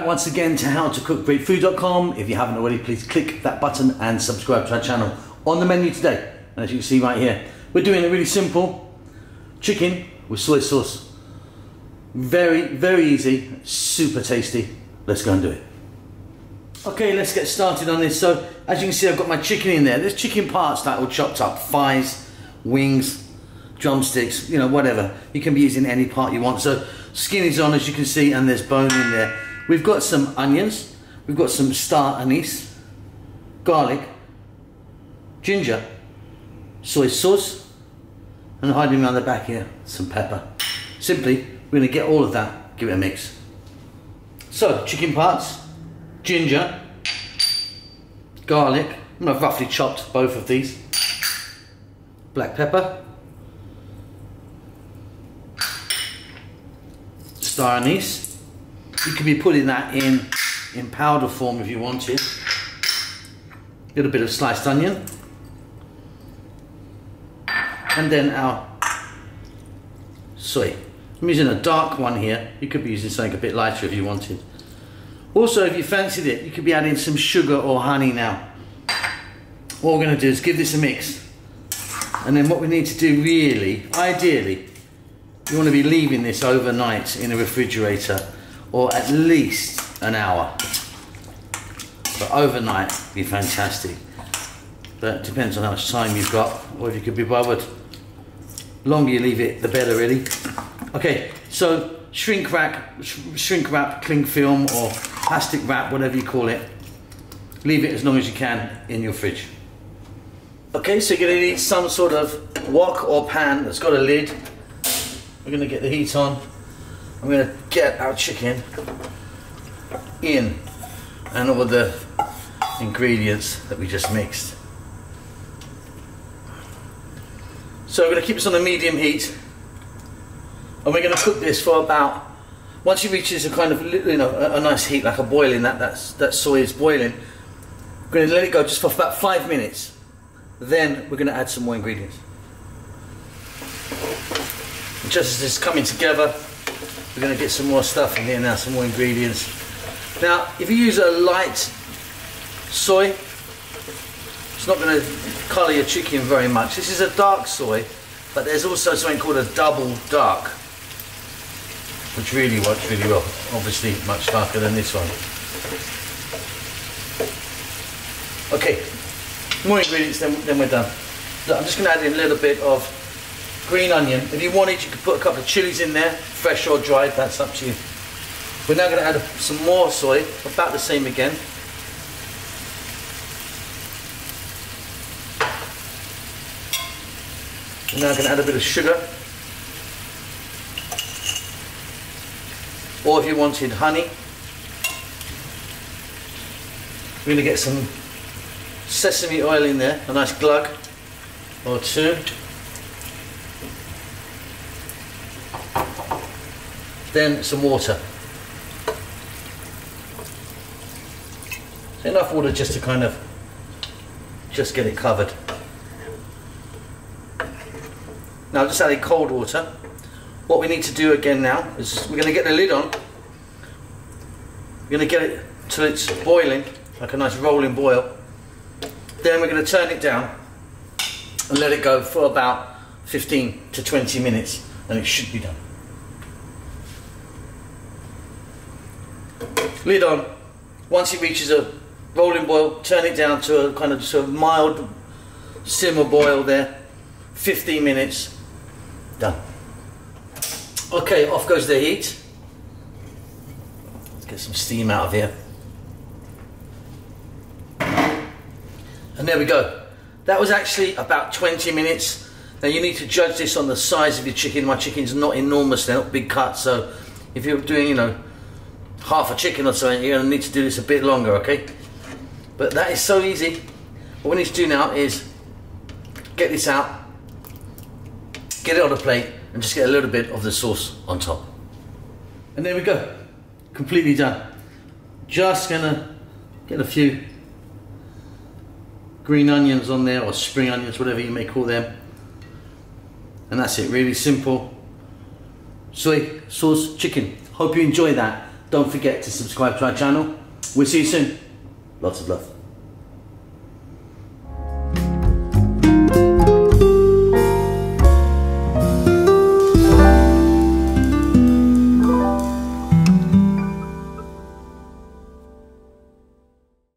back once again to howtocookgreatfood.com. If you haven't already, please click that button and subscribe to our channel. On the menu today, as you can see right here, we're doing a really simple chicken with soy sauce. Very, very easy, super tasty. Let's go and do it. Okay, let's get started on this. So, as you can see, I've got my chicken in there. There's chicken parts that all chopped up, thighs, wings, drumsticks, you know, whatever. You can be using any part you want. So, skin is on, as you can see, and there's bone in there. We've got some onions, we've got some star anise, garlic, ginger, soy sauce, and hiding around the back here, some pepper. Simply, we're going to get all of that, give it a mix. So, chicken parts, ginger, garlic, I've roughly chopped both of these, black pepper, star anise. You could be putting that in powder form if you wanted. A little bit of sliced onion. And then our soy. I'm using a dark one here. You could be using something a bit lighter if you wanted. Also, if you fancied it, you could be adding some sugar or honey now. What we're going to do is give this a mix. And then what we need to do really, ideally, you want to be leaving this overnight in a refrigerator, or at least an hour. But overnight would be fantastic. But it depends on how much time you've got, or if you could be bothered. The longer you leave it, the better, really. Okay, so shrink wrap, cling film, or plastic wrap, whatever you call it. Leave it as long as you can in your fridge. Okay, so you're going to need some sort of wok or pan that's got a lid. We're going to get the heat on. I'm going to get our chicken in and all the ingredients that we just mixed. So we're going to keep this on a medium heat, and we're going to cook this for about, once it reaches a kind of, you know, a nice heat, like a boiling, that soy is boiling, we're going to let it go just for about 5 minutes. Then we're going to add some more ingredients. Just as it's coming together, we're going to get some more stuff in here now, some more ingredients. Now, if you use a light soy, it's not going to colour your chicken very much. This is a dark soy, but there's also something called a double dark, which really works really well. Obviously, much darker than this one. Okay, more ingredients, then we're done. Look, I'm just going to add in a little bit of green onion. If you wanted, you could put a couple of chilies in there, fresh or dried, that's up to you. We're now going to add some more soy, about the same again. We're now going to add a bit of sugar. Or if you wanted honey. We're going to get some sesame oil in there, a nice glug or two. Then some water. So enough water just to kind of just get it covered. Now just adding cold water. What we need to do again now is we're going to get the lid on. We're going to get it till it's boiling, like a nice rolling boil. Then we're going to turn it down and let it go for about 15 to 20 minutes, and it should be done. Lid on. Once it reaches a rolling boil, turn it down to a kind of sort of mild simmer boil there. 15 minutes. Done. Okay, off goes the heat. Let's get some steam out of here. And there we go. That was actually about 20 minutes. Now you need to judge this on the size of your chicken. My chicken's not enormous, they're not big cuts, so if you're doing, you know, half a chicken or something, you're going to need to do this a bit longer, okay? But that is so easy. What we need to do now is get this out, get it on a plate, and just get a little bit of the sauce on top. And there we go, completely done. Just gonna get a few green onions on there, or spring onions, whatever you may call them. And that's it, really simple. Soy sauce chicken. Hope you enjoy that. Don't forget to subscribe to our channel. We'll see you soon. Lots of love.